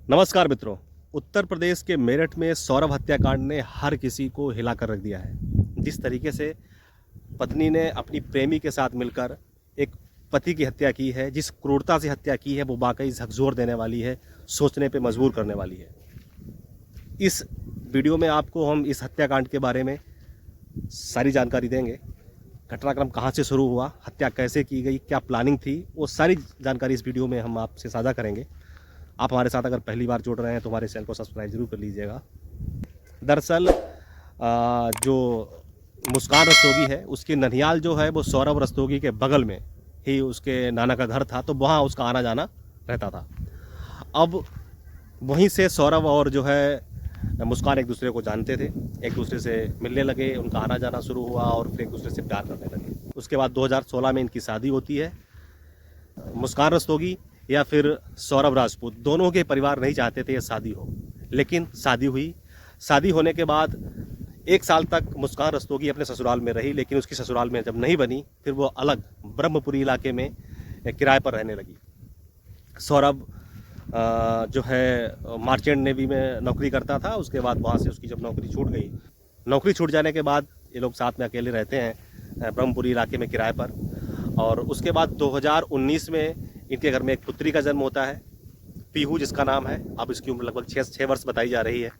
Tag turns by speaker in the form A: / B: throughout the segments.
A: नमस्कार मित्रों। उत्तर प्रदेश के मेरठ में सौरभ हत्याकांड ने हर किसी को हिला कर रख दिया है। जिस तरीके से पत्नी ने अपनी प्रेमी के साथ मिलकर एक पति की हत्या की है, जिस क्रूरता से हत्या की है, वो वाकई झकझोर देने वाली है, सोचने पे मजबूर करने वाली है। इस वीडियो में आपको हम इस हत्याकांड के बारे में सारी जानकारी देंगे। घटनाक्रम कहाँ से शुरू हुआ, हत्या कैसे की गई, क्या प्लानिंग थी, वो सारी जानकारी इस वीडियो में हम आपसे साझा करेंगे। आप हमारे साथ अगर पहली बार जुड़ रहे हैं तो हमारे चैनल को सब्सक्राइब जरूर कर लीजिएगा। दरअसल जो मुस्कान रस्तोगी है, उसकी ननिहाल जो है वो सौरभ रस्तोगी के बगल में ही उसके नाना का घर था, तो वहाँ उसका आना जाना रहता था। अब वहीं से सौरभ और जो है मुस्कान एक दूसरे को जानते थे, एक दूसरे से मिलने लगे, उनका आना जाना शुरू हुआ और फिर एक दूसरे से प्यार करने लगे। उसके बाद 2016 में इनकी शादी होती है। मुस्कान रस्तोगी या फिर सौरभ राजपूत, दोनों के परिवार नहीं चाहते थे ये शादी हो, लेकिन शादी हुई। शादी होने के बाद 1 साल तक मुस्कान रस्तोगी अपने ससुराल में रही, लेकिन उसकी ससुराल में जब नहीं बनी, फिर वो अलग ब्रह्मपुरी इलाके में किराए पर रहने लगी। सौरभ जो है मार्चेंट नेवी में नौकरी करता था। उसके बाद वहाँ से उसकी जब नौकरी छूट गई, नौकरी छूट जाने के बाद ये लोग साथ में अकेले रहते हैं ब्रह्मपुरी इलाके में किराए पर। और उसके बाद 2019 में इनके घर में एक पुत्री का जन्म होता है, पीहू जिसका नाम है। अब इसकी उम्र लगभग 6 वर्ष बताई जा रही है।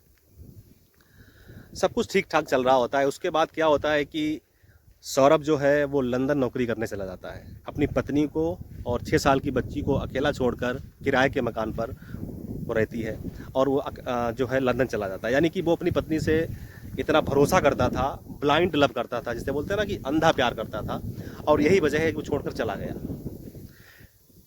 A: सब कुछ ठीक ठाक चल रहा होता है। उसके बाद क्या होता है कि सौरभ जो है वो लंदन नौकरी करने चला जाता है। अपनी पत्नी को और 6 साल की बच्ची को अकेला छोड़कर किराए के मकान पर वो रहती है और वो जो है लंदन चला जाता है। यानी कि वो अपनी पत्नी से इतना भरोसा करता था, ब्लाइंड लव करता था, जिसे बोलते हैं ना कि अंधा प्यार करता था, और यही वजह है कि वो छोड़कर चला गया।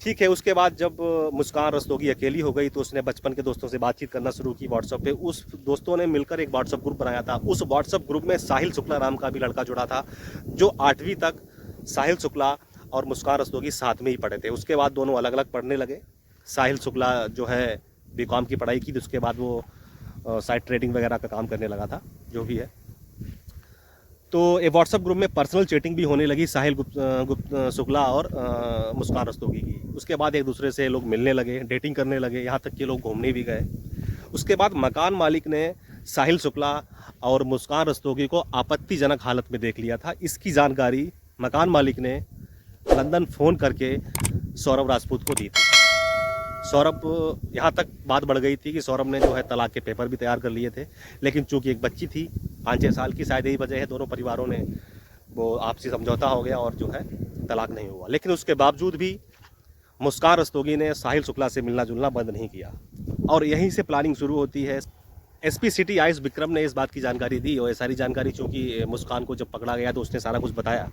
A: ठीक है, उसके बाद जब मुस्कान रस्तोगी अकेली हो गई तो उसने बचपन के दोस्तों से बातचीत करना शुरू की व्हाट्सएप पे। उस दोस्तों ने मिलकर एक व्हाट्सएप ग्रुप बनाया था। उस व्हाट्सएप ग्रुप में साहिल शुक्ला नाम का भी लड़का जुड़ा था, जो 8वीं तक साहिल शुक्ला और मुस्कान रस्तोगी साथ में ही पढ़े थे। उसके बाद दोनों अलग अलग पढ़ने लगे। साहिल शुक्ला जो है बीकॉम की पढ़ाई की, उसके बाद वो साइट ट्रेडिंग वगैरह का काम करने लगा था, जो भी है। तो ये व्हाट्सएप ग्रुप में पर्सनल चैटिंग भी होने लगी साहिल शुक्ला और मुस्कान रस्तोगी की। उसके बाद एक दूसरे से लोग मिलने लगे, डेटिंग करने लगे, यहाँ तक कि लोग घूमने भी गए। उसके बाद मकान मालिक ने साहिल शुक्ला और मुस्कान रस्तोगी को आपत्तिजनक हालत में देख लिया था। इसकी जानकारी मकान मालिक ने लंदन फ़ोन करके सौरभ राजपूत को दी थी। सौरभ, यहाँ तक बात बढ़ गई थी कि सौरभ ने जो है तलाक के पेपर भी तैयार कर लिए थे, लेकिन चूंकि एक बच्ची थी 5-6 साल की, शायद यही वजह है दोनों परिवारों ने वो आपसी समझौता हो गया और जो है तलाक नहीं हुआ। लेकिन उसके बावजूद भी मुस्कान रस्तोगी ने साहिल शुक्ला से मिलना जुलना बंद नहीं किया और यहीं से प्लानिंग शुरू होती है। एसपी सिटी आईएस विक्रम ने इस बात की जानकारी दी, और ये सारी जानकारी चूँकि मुस्कान को जब पकड़ा गया तो उसने सारा कुछ बताया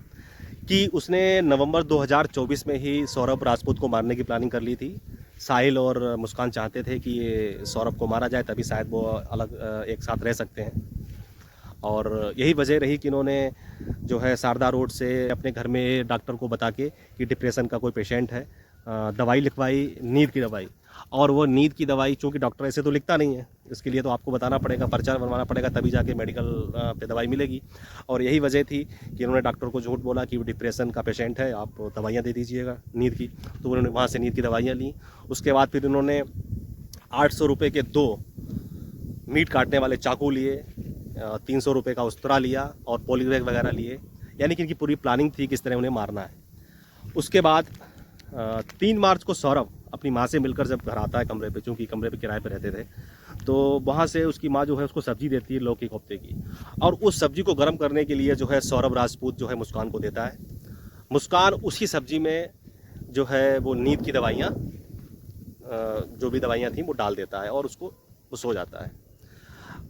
A: कि उसने नवंबर 2024 में ही सौरभ राजपूत को मारने की प्लानिंग कर ली थी। साहिल और मुस्कान चाहते थे कि ये सौरभ को मारा जाए, तभी शायद वो अलग एक साथ रह सकते हैं। और यही वजह रही कि इन्होंने जो है शारदा रोड से अपने घर में डॉक्टर को बता के कि डिप्रेशन का कोई पेशेंट है, दवाई लिखवाई, नींद की दवाई। और वो नींद की दवाई चूँकि डॉक्टर ऐसे तो लिखता नहीं है, इसके लिए तो आपको बताना पड़ेगा, पर्चा बनवाना पड़ेगा, तभी जाके मेडिकल पे दवाई मिलेगी। और यही वजह थी कि उन्होंने डॉक्टर को झूठ बोला कि वो डिप्रेशन का पेशेंट है, आप दवाइयाँ दे दीजिएगा नींद की। तो उन्होंने वहाँ से नींद की दवाइयाँ ली। उसके बाद फिर उन्होंने 800 रुपये के 2 मीट काटने वाले चाकू लिए, 300 रुपये का उस्तरा लिया और पॉलीबैग वगैरह लिए। यानी कि इनकी पूरी प्लानिंग थी किस तरह उन्हें मारना है। उसके बाद 3 मार्च को सौरभ अपनी माँ से मिलकर जब घर आता है कमरे पे, चूँकि कमरे पे किराए पे रहते थे, तो वहाँ से उसकी माँ जो है उसको सब्जी देती है लौकी कोफ्ते की, और उस सब्जी को गर्म करने के लिए जो है सौरभ राजपूत जो है मुस्कान को देता है। मुस्कान उसी सब्जी में जो है वो नींद की दवाइयाँ, जो भी दवाइयाँ थी वो डाल देता है और उसको वो सो जाता है।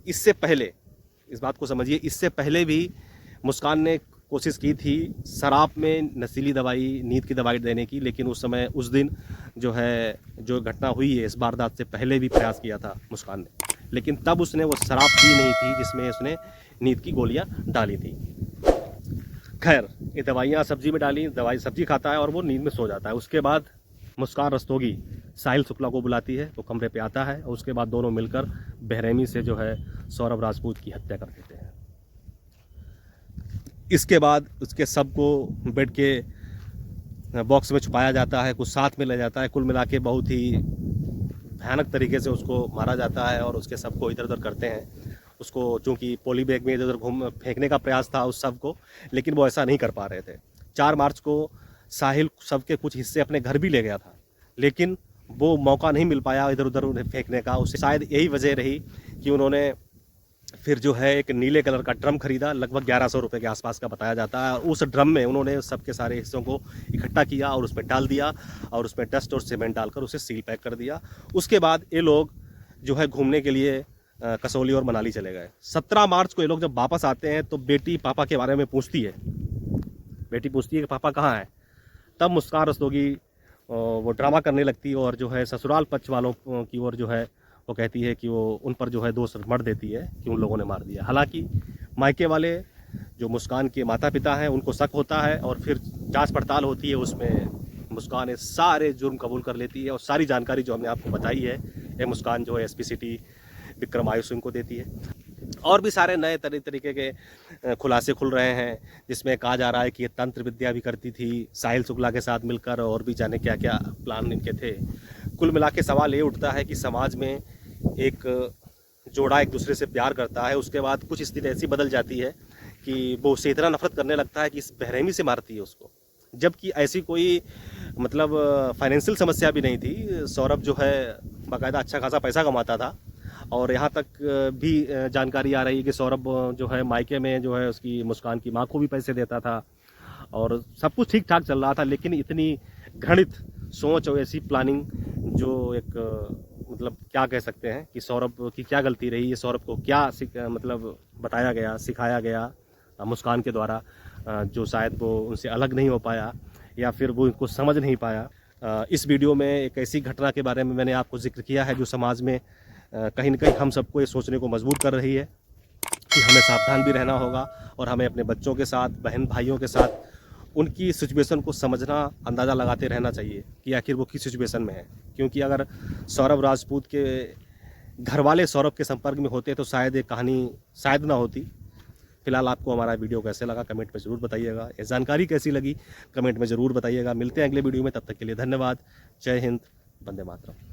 A: इससे पहले, इस बात को समझिए, इससे पहले भी मुस्कान ने कोशिश की थी शराब में नशीली दवाई, नींद की दवाई देने की, लेकिन उस समय, उस दिन जो है जो घटना हुई है, इस वारदात से पहले भी प्रयास किया था मुस्कान ने, लेकिन तब उसने वो शराब पी नहीं थी जिसमें उसने नींद की गोलियां डाली थी। खैर, ये दवाइयाँ सब्जी में डाली, दवाई सब्जी खाता है और वो नींद में सो जाता है। उसके बाद मुस्कान रस्तोगी साहिल शुक्ला को बुलाती है, वो कमरे पे आता है और उसके बाद दोनों मिलकर बेरहमी से जो है सौरभ राजपूत की हत्या कर देते हैं। इसके बाद उसके शव को बेड के बॉक्स में छुपाया जाता है, कुछ साथ में ले जाता है। कुल मिला के बहुत ही भयानक तरीके से उसको मारा जाता है और उसके शव को इधर उधर करते हैं। उसको चूँकि पॉली बैग में इधर उधर घूम फेंकने का प्रयास था उस शव को, लेकिन वो ऐसा नहीं कर पा रहे थे। 4 मार्च को साहिल शव के कुछ हिस्से अपने घर भी ले गया था, लेकिन वो मौका नहीं मिल पाया इधर उधर उन्हें फेंकने का। उससे शायद यही वजह रही कि उन्होंने फिर जो है एक नीले कलर का ड्रम खरीदा, लगभग 1100 रुपये के आसपास का बताया जाता है। और उस ड्रम में उन्होंने सबके सारे हिस्सों को इकट्ठा किया और उसमें डाल दिया और उसमें डस्ट और सीमेंट डालकर उसे सील पैक कर दिया। उसके बाद ये लोग जो है घूमने के लिए कसौली और मनाली चले गए। 17 मार्च को ये लोग जब वापस आते हैं तो बेटी पापा के बारे में पूछती है। बेटी पूछती है कि पापा कहाँ हैं। तब मुस्कान रस्तोगी वो ड्रामा करने लगती है और जो है ससुराल पक्ष वालों की ओर जो है वो कहती है कि वो उन पर जो है दोष मढ़ देती है कि उन लोगों ने मार दिया। हालांकि मायके वाले जो मुस्कान के माता पिता हैं उनको शक होता है और फिर जांच पड़ताल होती है। उसमें मुस्कान ये सारे जुर्म कबूल कर लेती है और सारी जानकारी जो हमने आपको बताई है ये मुस्कान जो है एसपी सिटी विक्रम आयु सिंह को देती है। और भी सारे नए तरीके के खुलासे खुल रहे हैं, जिसमें कहा जा रहा है कि ये तंत्र विद्या भी करती थी साहिल शुक्ला के साथ मिलकर, और भी जाने क्या क्या प्लान इनके थे। कुल मिला के सवाल ये उठता है कि समाज में एक जोड़ा एक दूसरे से प्यार करता है, उसके बाद कुछ स्थिति ऐसी बदल जाती है कि वो उससे इतना नफरत करने लगता है कि इस बेरहमी से मारती है उसको, जबकि ऐसी कोई मतलब फाइनेंशियल समस्या भी नहीं थी। सौरभ जो है बाकायदा अच्छा खासा पैसा कमाता था और यहाँ तक भी जानकारी आ रही है कि सौरभ जो है मायके में जो है उसकी मुस्कान की माँ को भी पैसे देता था और सब कुछ ठीक ठाक चल रहा था। लेकिन इतनी घृणित सोच और ऐसी प्लानिंग जो एक मतलब क्या कह सकते हैं कि सौरभ की क्या गलती रही है, सौरभ को क्या मतलब बताया गया, सिखाया गया मुस्कान के द्वारा, जो शायद वो उनसे अलग नहीं हो पाया या फिर वो इनको समझ नहीं पाया। इस वीडियो में एक ऐसी घटना के बारे में मैंने आपको जिक्र किया है जो समाज में कहीं न कहीं हम सबको ये सोचने को मजबूर कर रही है कि हमें सावधान भी रहना होगा और हमें अपने बच्चों के साथ, बहन भाइयों के साथ उनकी सिचुएशन को समझना, अंदाज़ा लगाते रहना चाहिए कि आखिर वो किस सिचुएशन में है। क्योंकि अगर सौरभ राजपूत के घर वाले सौरभ के संपर्क में होते तो शायद ये कहानी शायद ना होती। फिलहाल आपको हमारा वीडियो कैसे लगा कमेंट में ज़रूर बताइएगा। ये जानकारी कैसी लगी कमेंट में ज़रूर बताइएगा। मिलते हैं अगले वीडियो में, तब तक के लिए धन्यवाद। जय हिंद, वंदे मातरम।